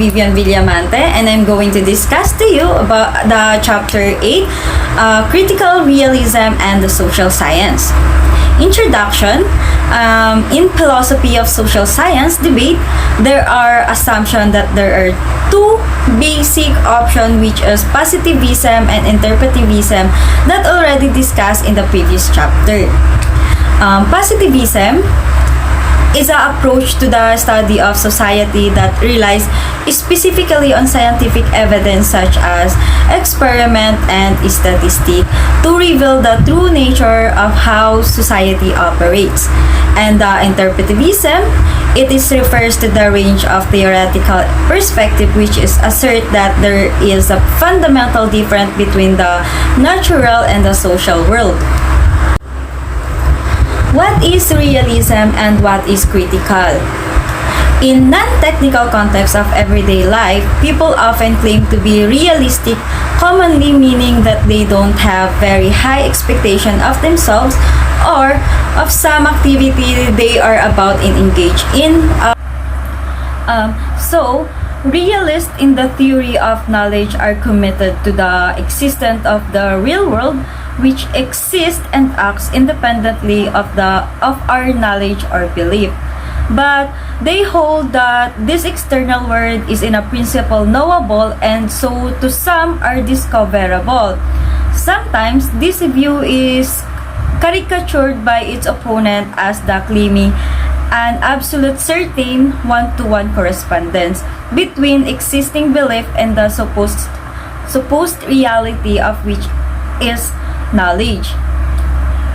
Vivian Villamante, and I'm going to discuss to you about the chapter 8, Critical Realism and the Social Science. Introduction. In philosophy of social science debate, there are assumptions that there are two basic options, which is positivism and interpretivism, that already discussed in the previous chapter. Positivism is an approach to the study of society that relies specifically on scientific evidence such as experiment and statistic to reveal the true nature of how society operates. And the interpretivism, it is refers to the range of theoretical perspective which is assert that there is a fundamental difference between the natural and the social world. What is realism and what is critical? In non-technical context of everyday life, people often claim to be realistic, commonly meaning that they don't have very high expectation of themselves or of some activity they are about to engage in. So, realists in the theory of knowledge are committed to the existence of the real world, which exists and acts independently of our knowledge or belief. But they hold that this external world is in a principle knowable and so to some are discoverable. Sometimes this view is caricatured by its opponent as the claiming an absolute certain one-to-one correspondence between existing belief and the supposed reality of which is knowledge.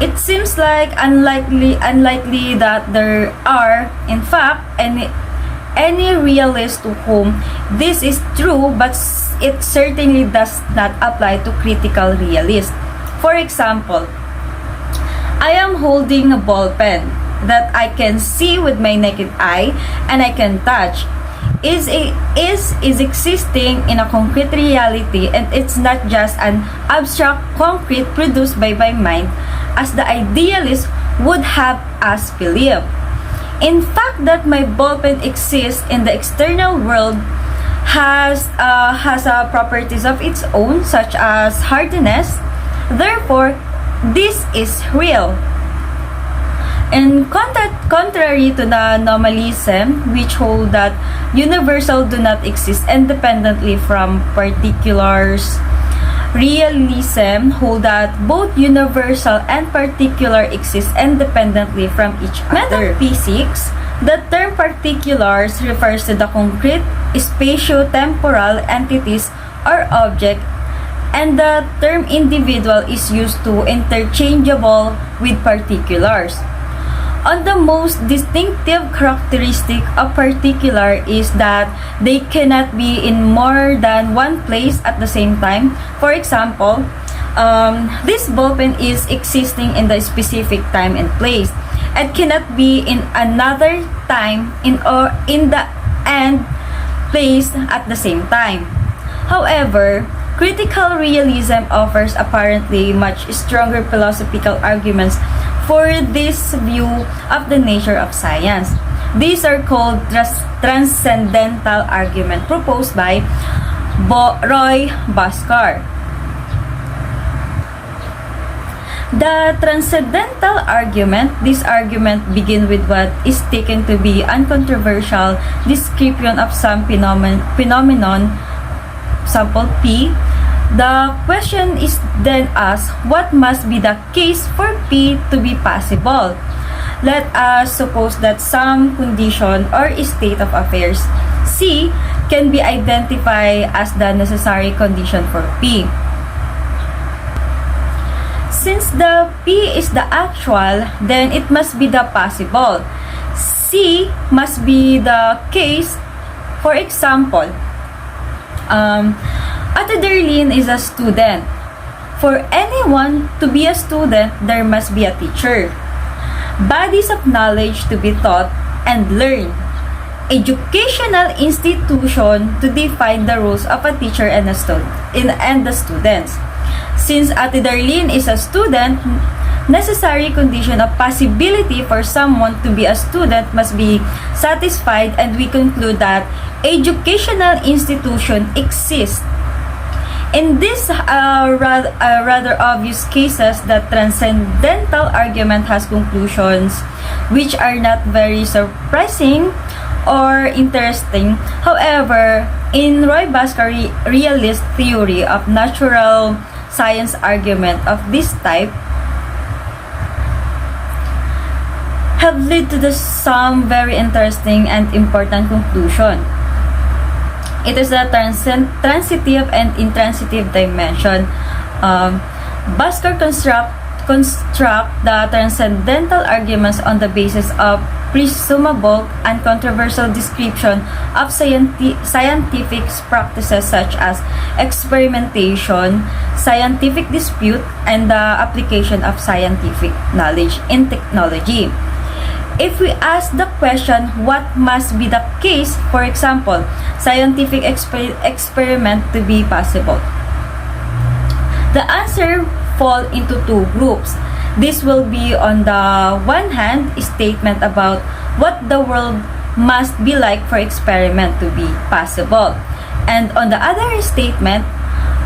It seems like unlikely that there are, in fact, any realist to whom this is true, but it certainly does not apply to critical realists. For example, I am holding a ball pen that I can see with my naked eye and I can touch. Is existing in a concrete reality, and it's not just an abstract concrete produced by my mind as the idealist would have us believe. In fact, that my ballpen exists in the external world has properties of its own such as hardness. Therefore, this is real. And contrary to the nominalism, which hold that universal do not exist independently from particulars, realism hold that both universal and particular exist independently from each other. Metaphysics, the term particulars refers to the concrete spatio-temporal entities or object, and the term individual is used to interchangeable with particulars. On the most distinctive characteristic of particular is that they cannot be in more than one place at the same time. For example, this ballpen is existing in the specific time and place. It cannot be in another time in the and place at the same time. However, critical realism offers apparently much stronger philosophical arguments for this view of the nature of science. These are called transcendental argument proposed by Roy Bhaskar. The transcendental argument, this argument begins with what is taken to be uncontroversial description of some phenomenon, sample P. The question is then asked, what must be the case for P to be possible? Let us suppose that some condition or state of affairs C can be identified as the necessary condition for P. Since the P is the actual, then it must be the possible. C must be the case. For example, Ate Darlene is a student. For anyone to be a student, there must be a teacher. Bodies of knowledge to be taught and learned. Educational institution to define the roles of a teacher and the students. Since Ate Darlene is a student, necessary condition of possibility for someone to be a student must be satisfied, and we conclude that educational institution exists. In these rather obvious cases, the transcendental argument has conclusions which are not very surprising or interesting. However, in Roy Bhaskar realist theory of natural science argument of this type have led to some very interesting and important conclusion. It is the transitive and intransitive dimension. Bhaskar construct the transcendental arguments on the basis of presumable and controversial description of scientific practices such as experimentation, scientific dispute, and the application of scientific knowledge in technology. If we ask the question, what must be the case, for example, scientific experiment to be possible? The answer fall into two groups. This will be on the one hand, a statement about what the world must be like for experiment to be possible. And on the other statement,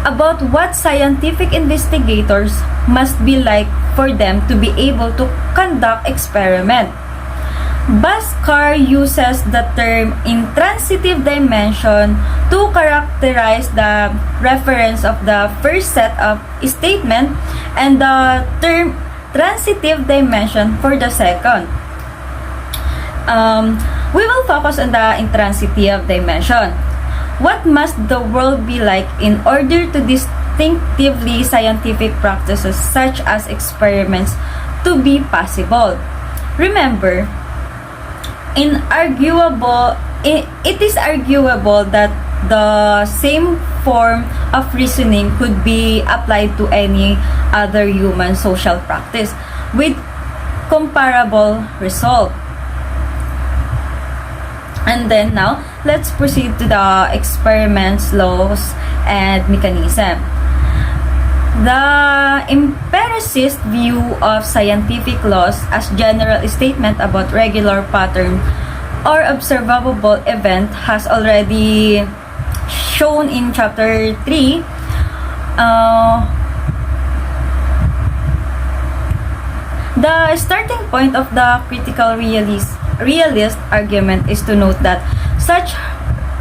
about what scientific investigators must be like for them to be able to conduct experiment. Bhaskar uses the term intransitive dimension to characterize the reference of the first set of statement and the term transitive dimension for the second. We will focus on the intransitive dimension. What must the world be like in order to distinctively scientific practices such as experiments to be possible? Remember, it is arguable that the same form of reasoning could be applied to any other human social practice with comparable result. And then now, let's proceed to the experiments, laws, and mechanism. The empiricist view of scientific laws as general statement about regular pattern or observable event has already shown in chapter 3. The starting point of the critical realist argument is to note that such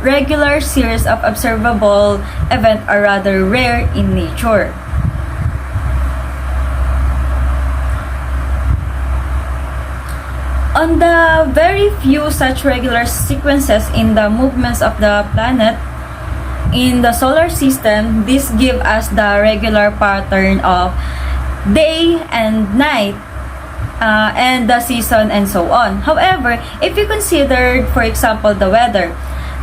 regular series of observable events are rather rare in nature. On the very few such regular sequences in the movements of the planet in the solar system, this gives us the regular pattern of day and night, and the season and so on. However, if you consider, for example, the weather,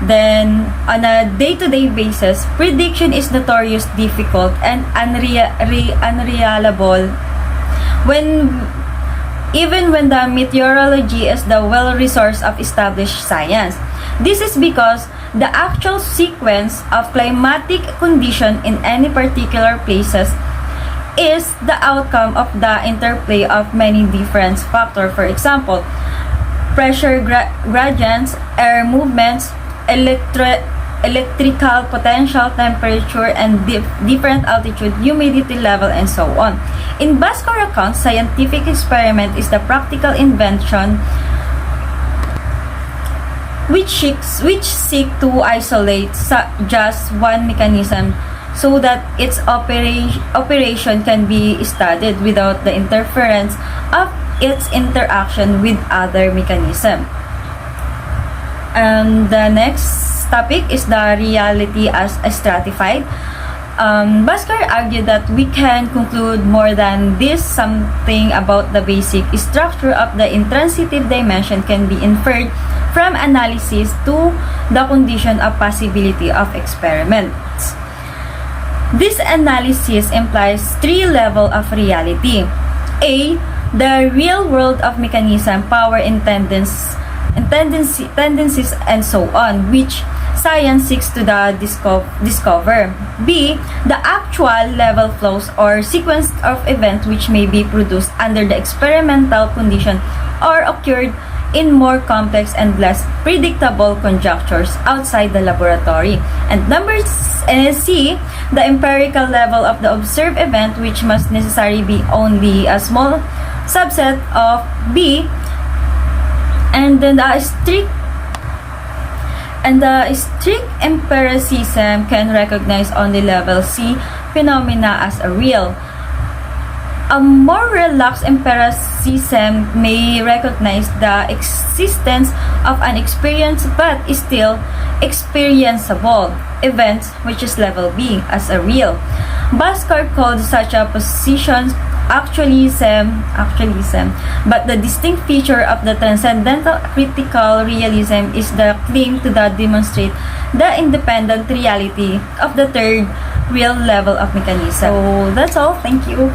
then on a day-to-day basis, prediction is notoriously difficult and unreliable even when the meteorology is the well-resource of established science. This is because the actual sequence of climatic condition in any particular places is the outcome of the interplay of many different factors. For example, pressure gradients, air movements, electrical potential, temperature, and different altitude, humidity level, and so on. In Bhaskar account, scientific experiment is the practical invention which seek to isolate just one mechanism so that its operation can be studied without the interference of its interaction with other mechanisms. And the next topic is the reality as stratified. Bhaskar argued that we can conclude more than this. Something about the basic structure of the intransitive dimension can be inferred from analysis to the condition of possibility of experiments. This analysis implies three levels of reality. A. The real world of mechanism, power, and tendencies, and so on, which science seeks to discover. B. The actual level flows or sequence of events which may be produced under the experimental condition or occurred in more complex and less predictable conjunctures outside the laboratory. And number C, the empirical level of the observed event which must necessarily be only a small subset of B, and then the strict empiricism can recognize only level C phenomena as a real. A more relaxed empiricism may recognize the existence of an experience but still experienceable events, which is level B, as a real. Bhaskar called such a position actualism, but the distinct feature of the transcendental critical realism is the claim to demonstrate the independent reality of the third real level of mechanism. So that's all. Thank you.